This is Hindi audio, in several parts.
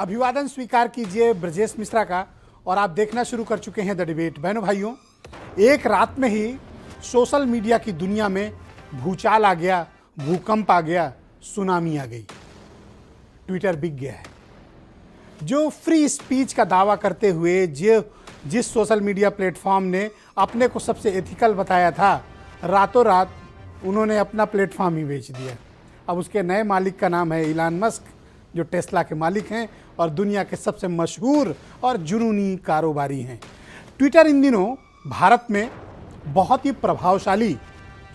अभिवादन स्वीकार कीजिए ब्रजेश मिश्रा का। और आप देखना शुरू कर चुके हैं द डिबेट। बहनों भाइयों, एक रात में ही सोशल मीडिया की दुनिया में भूचाल आ गया, भूकंप आ गया, सुनामी आ गई। ट्विटर बिक गया है। जो फ्री स्पीच का दावा करते हुए जिस सोशल मीडिया प्लेटफॉर्म ने अपने को सबसे एथिकल बताया था, रातों रात उन्होंने अपना प्लेटफॉर्म ही बेच दिया। अब उसके नए मालिक का नाम है इलान मस्क, जो टेस्ला के मालिक हैं और दुनिया के सबसे मशहूर और जुनूनी कारोबारी हैं। ट्विटर इन दिनों भारत में बहुत ही प्रभावशाली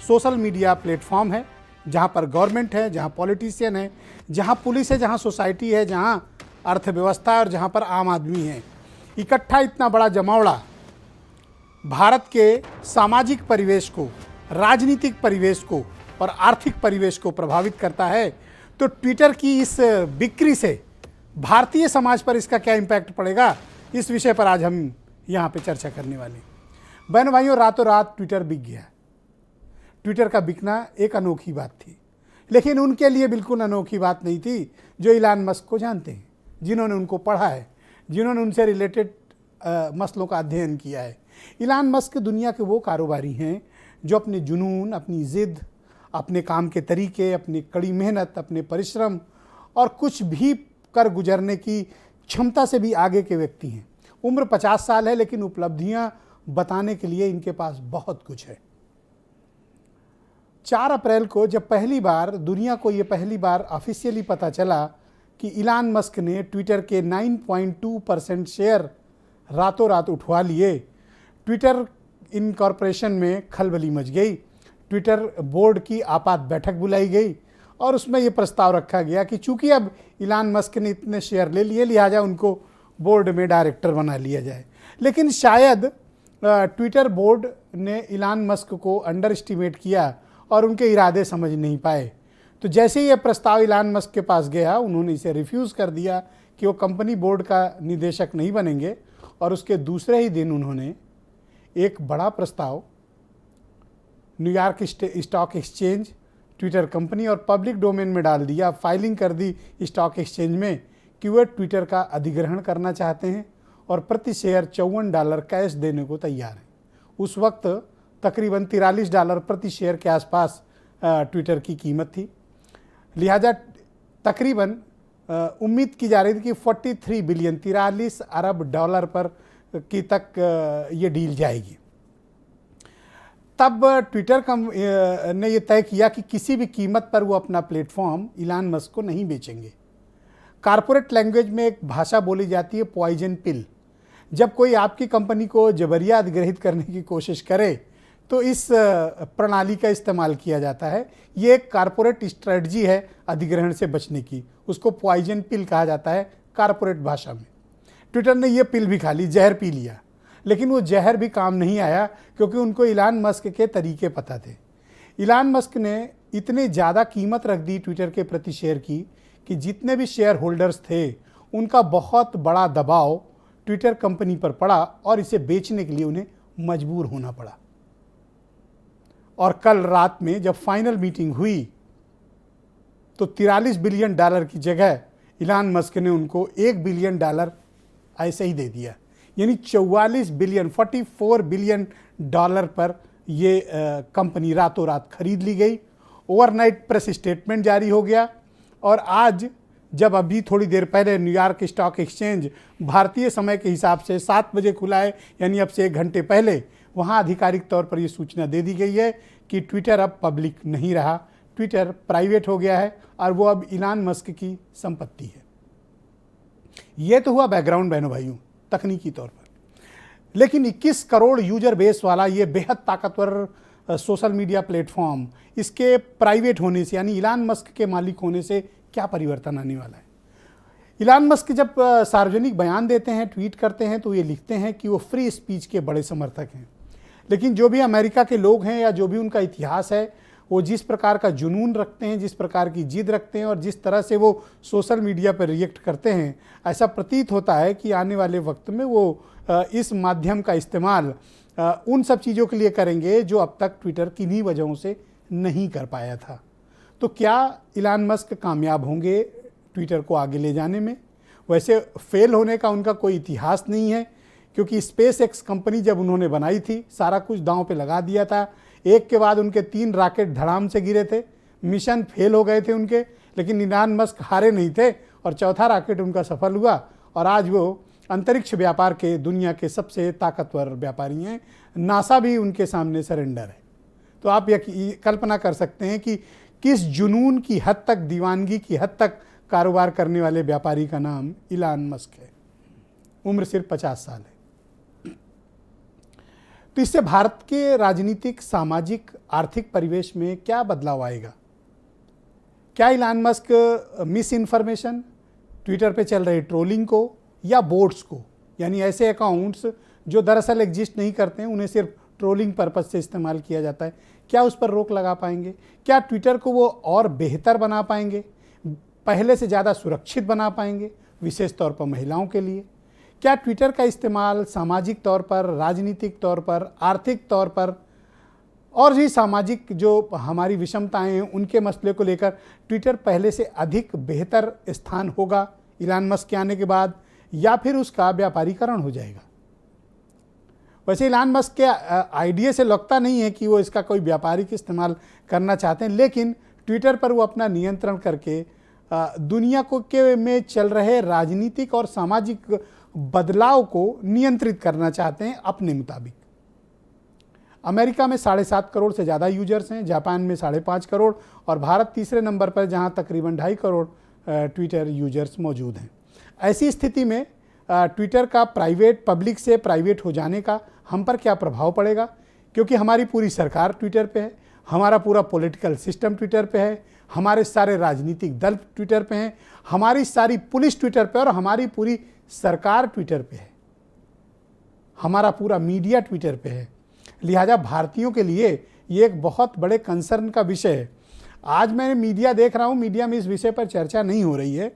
सोशल मीडिया प्लेटफॉर्म है, जहां पर गवर्नमेंट है, जहां पॉलिटिशियन है, जहां पुलिस है, जहां सोसाइटी है, जहां अर्थव्यवस्था है और जहां पर आम आदमी है। इकट्ठा इतना बड़ा जमावड़ा भारत के सामाजिक परिवेश को, राजनीतिक परिवेश को और आर्थिक परिवेश को प्रभावित करता है। तो ट्विटर की इस बिक्री से भारतीय समाज पर इसका क्या इम्पैक्ट पड़ेगा, इस विषय पर आज हम यहाँ पे चर्चा करने वाले हैं। बहनों भाइयों, रातों रात ट्विटर बिक गया। ट्विटर का बिकना एक अनोखी बात थी, लेकिन उनके लिए बिल्कुल अनोखी बात नहीं थी जो इलान मस्क को जानते हैं, जिन्होंने उनको पढ़ा है, जिन्होंने उनसे रिलेटेड मसलों का अध्ययन किया है। इलान मस्क दुनिया के वो कारोबारी हैं जो अपने जुनून, अपनी ज़िद, अपने काम के तरीके, अपनी कड़ी मेहनत, अपने परिश्रम और कुछ भी कर गुजरने की क्षमता से भी आगे के व्यक्ति हैं। उम्र 50 साल है, लेकिन उपलब्धियां बताने के लिए इनके पास बहुत कुछ है। 4 अप्रैल को जब दुनिया को ये पहली बार ऑफिशियली पता चला कि इलान मस्क ने ट्विटर के 9.2% शेयर रातों रात उठवा लिए, ट्विटर इनकॉर्पोरेशन में खलबली मच गई। ट्विटर बोर्ड की आपात बैठक बुलाई गई और उसमें ये प्रस्ताव रखा गया कि चूंकि अब इलान मस्क ने इतने शेयर ले लिए, लिहाजा उनको बोर्ड में डायरेक्टर बना लिया जाए। लेकिन शायद ट्विटर बोर्ड ने इलान मस्क को अंडर एस्टिमेट किया और उनके इरादे समझ नहीं पाए। तो जैसे ही ये प्रस्ताव इलान मस्क के पास गया, उन्होंने इसे रिफ्यूज़ कर दिया कि वो कंपनी बोर्ड का निदेशक नहीं बनेंगे। और उसके दूसरे ही दिन उन्होंने एक बड़ा प्रस्ताव New York stock exchange, Twitter company और पब्लिक डोमेन में डाल दिया। फाइलिंग कर दी स्टॉक एक्सचेंज में कि वे ट्विटर का अधिग्रहण करना चाहते हैं और प्रति शेयर $54 कैश देने को तैयार हैं। उस वक्त तकरीबन $43 प्रति शेयर के आसपास ट्विटर की कीमत थी। लिहाजा तकरीबन उम्मीद की जा रही थी कि 43 बिलियन, 43 अरब डॉलर पर की तक ये डील जाएगी। तब ट्विटर ने ये तय किया कि किसी भी कीमत पर वो अपना प्लेटफॉर्म इलान मस्क को नहीं बेचेंगे। कॉर्पोरेट लैंग्वेज में एक भाषा बोली जाती है, पॉइजन पिल। जब कोई आपकी कंपनी को जबरिया अधिग्रहित करने की कोशिश करे तो इस प्रणाली का इस्तेमाल किया जाता है। ये एक कॉर्पोरेट स्ट्रेटजी है अधिग्रहण से बचने की, उसको पॉइजन पिल कहा जाता है कॉर्पोरेट भाषा में। ट्विटर ने ये पिल भी खा ली, जहर पी लिया, लेकिन वो जहर भी काम नहीं आया क्योंकि उनको इलान मस्क के तरीके पता थे। इलान मस्क ने इतने ज़्यादा कीमत रख दी ट्विटर के प्रति शेयर की कि जितने भी शेयर होल्डर्स थे उनका बहुत बड़ा दबाव ट्विटर कंपनी पर पड़ा और इसे बेचने के लिए उन्हें मजबूर होना पड़ा। और कल रात में जब फाइनल मीटिंग हुई तो $43 बिलियन की जगह इलान मस्क ने उनको $1 बिलियन ऐसे ही दे दिया। यानी 44 बिलियन पर ये कंपनी रातों रात खरीद ली गई। ओवरनाइट प्रेस स्टेटमेंट जारी हो गया और आज जब अभी थोड़ी देर पहले न्यूयॉर्क स्टॉक एक्सचेंज भारतीय समय के हिसाब से 7 बजे खुला है, यानी अब से 1 घंटे पहले, वहाँ आधिकारिक तौर पर यह सूचना दे दी गई है कि ट्विटर अब पब्लिक नहीं रहा, ट्विटर प्राइवेट हो गया है और वो अब इलान मस्क की संपत्ति है। ये तो हुआ बैकग्राउंड बहनों भाइयों, तकनीकी तौर पर। लेकिन 21 करोड़ यूजर बेस वाला ये बेहद ताकतवर सोशल मीडिया प्लेटफॉर्म, इसके प्राइवेट होने से, यानी इलान मस्क के मालिक होने से क्या परिवर्तन आने वाला है। इलान मस्क जब सार्वजनिक बयान देते हैं, ट्वीट करते हैं, तो ये लिखते हैं कि वो फ्री स्पीच के बड़े समर्थक हैं। लेकिन जो भी अमेरिका के लोग हैं या जो भी उनका इतिहास है, वो जिस प्रकार का जुनून रखते हैं, जिस प्रकार की जिद रखते हैं और जिस तरह से वो सोशल मीडिया पर रिएक्ट करते हैं, ऐसा प्रतीत होता है कि आने वाले वक्त में वो इस माध्यम का इस्तेमाल उन सब चीज़ों के लिए करेंगे जो अब तक ट्विटर किन्हीं वजहों से नहीं कर पाया था। तो क्या इलान मस्क कामयाब होंगे ट्विटर को आगे ले जाने में? वैसे फेल होने का उनका कोई इतिहास नहीं है, क्योंकि स्पेस एक्स कंपनी जब उन्होंने बनाई थी सारा कुछ दांव पे लगा दिया था। एक के बाद उनके 3 रॉकेट धड़ाम से गिरे थे, मिशन फेल हो गए थे उनके, लेकिन इलान मस्क हारे नहीं थे और चौथा रॉकेट उनका सफल हुआ और आज वो अंतरिक्ष व्यापार के दुनिया के सबसे ताकतवर व्यापारी हैं। नासा भी उनके सामने सरेंडर है। तो आप कल्पना कर सकते हैं कि किस जुनून की हद तक, दीवानगी की हद तक कारोबार करने वाले व्यापारी का नाम इलान मस्क है। उम्र सिर्फ 50 साल है। तो इससे भारत के राजनीतिक, सामाजिक, आर्थिक परिवेश में क्या बदलाव आएगा? क्या इलान मस्क मिस इन्फॉर्मेशन, ट्विटर पे चल रहे ट्रोलिंग को या बोट्स को, यानी ऐसे अकाउंट्स जो दरअसल एग्जिस्ट नहीं करते हैं, उन्हें सिर्फ ट्रोलिंग पर्पस से इस्तेमाल किया जाता है, क्या उस पर रोक लगा पाएंगे? क्या ट्विटर को वो और बेहतर बना पाएंगे, पहले से ज़्यादा सुरक्षित बना पाएंगे, विशेष तौर पर महिलाओं के लिए? क्या ट्विटर का इस्तेमाल सामाजिक तौर पर, राजनीतिक तौर पर, आर्थिक तौर पर और भी सामाजिक जो हमारी विषमताएं हैं उनके मसले को लेकर ट्विटर पहले से अधिक बेहतर स्थान होगा इलान मस्क के आने के बाद, या फिर उसका व्यापारीकरण हो जाएगा? वैसे इलान मस्क के आइडिया से लगता नहीं है कि वो इसका कोई व्यापारिक इस्तेमाल करना चाहते हैं, लेकिन ट्विटर पर वो अपना नियंत्रण करके दुनिया को में चल रहे राजनीतिक और सामाजिक बदलाव को नियंत्रित करना चाहते हैं अपने मुताबिक। अमेरिका में 7.5 करोड़ से ज़्यादा यूजर्स हैं, जापान में 5.5 करोड़ और भारत तीसरे नंबर पर, जहां तकरीबन 2.5 करोड़ ट्विटर यूजर्स मौजूद हैं। ऐसी स्थिति में ट्विटर का पब्लिक से प्राइवेट हो जाने का हम पर क्या प्रभाव पड़ेगा? क्योंकि हमारी पूरी सरकार ट्विटर पे है, हमारा पूरा पॉलिटिकल सिस्टम ट्विटर पे है, हमारे सारे राजनीतिक दल ट्विटर पे हैं, हमारी सारी पुलिस ट्विटर पे और हमारी पूरी सरकार ट्विटर पे है, हमारा पूरा मीडिया ट्विटर पे है। लिहाजा भारतीयों के लिए ये एक बहुत बड़े कंसर्न का विषय है। आज मैं मीडिया देख रहा हूँ, मीडिया में इस विषय पर चर्चा नहीं हो रही है।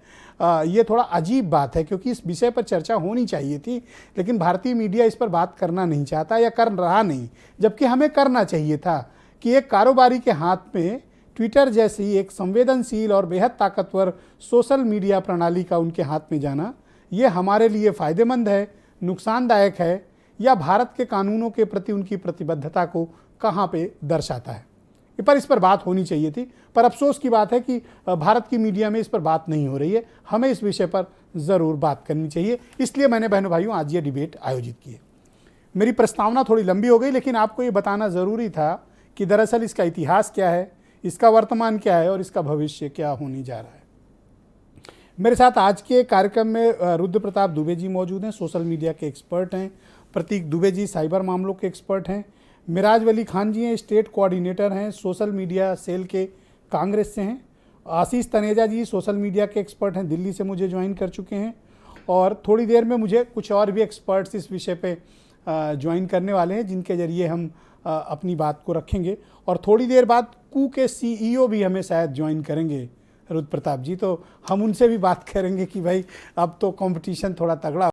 ये थोड़ा अजीब बात है, क्योंकि इस विषय पर चर्चा होनी चाहिए थी, लेकिन भारतीय मीडिया इस पर बात करना नहीं चाहता या कर रहा नहीं, जबकि हमें करना चाहिए था कि एक कारोबारी के हाथ में ट्विटर जैसी एक संवेदनशील और बेहद ताकतवर सोशल मीडिया प्रणाली का उनके हाथ में जाना, ये हमारे लिए फ़ायदेमंद है, नुकसानदायक है, या भारत के कानूनों के प्रति उनकी प्रतिबद्धता को कहाँ पे दर्शाता है? इस पर बात होनी चाहिए थी, पर अफसोस की बात है कि भारत की मीडिया में इस पर बात नहीं हो रही है। हमें इस विषय पर ज़रूर बात करनी चाहिए, इसलिए मैंने बहनों भाइयों आज ये डिबेट आयोजित की है। मेरी प्रस्तावना थोड़ी लंबी हो गई, लेकिन आपको ये बताना ज़रूरी था कि दरअसल इसका इतिहास क्या है, इसका वर्तमान क्या है और इसका भविष्य क्या होने जा रहा है। मेरे साथ आज के कार्यक्रम में रुद्र प्रताप दुबे जी मौजूद हैं, सोशल मीडिया के एक्सपर्ट हैं। प्रतीक दुबे जी साइबर मामलों के एक्सपर्ट हैं। मिराज वली खान जी हैं, स्टेट कोऑर्डिनेटर हैं, सोशल मीडिया सेल के, कांग्रेस से हैं। आशीष तनेजा जी सोशल मीडिया के एक्सपर्ट हैं, दिल्ली से मुझे ज्वाइन कर चुके हैं। और थोड़ी देर में मुझे कुछ और भी एक्सपर्ट्स इस विषय पे ज्वाइन करने वाले हैं, जिनके ज़रिए हम अपनी बात को रखेंगे। और थोड़ी देर बाद कू के CEO भी हमें शायद ज्वाइन करेंगे, रुद्र प्रताप जी, तो हम उनसे भी बात करेंगे कि भाई अब तो कंपटीशन थोड़ा तगड़ा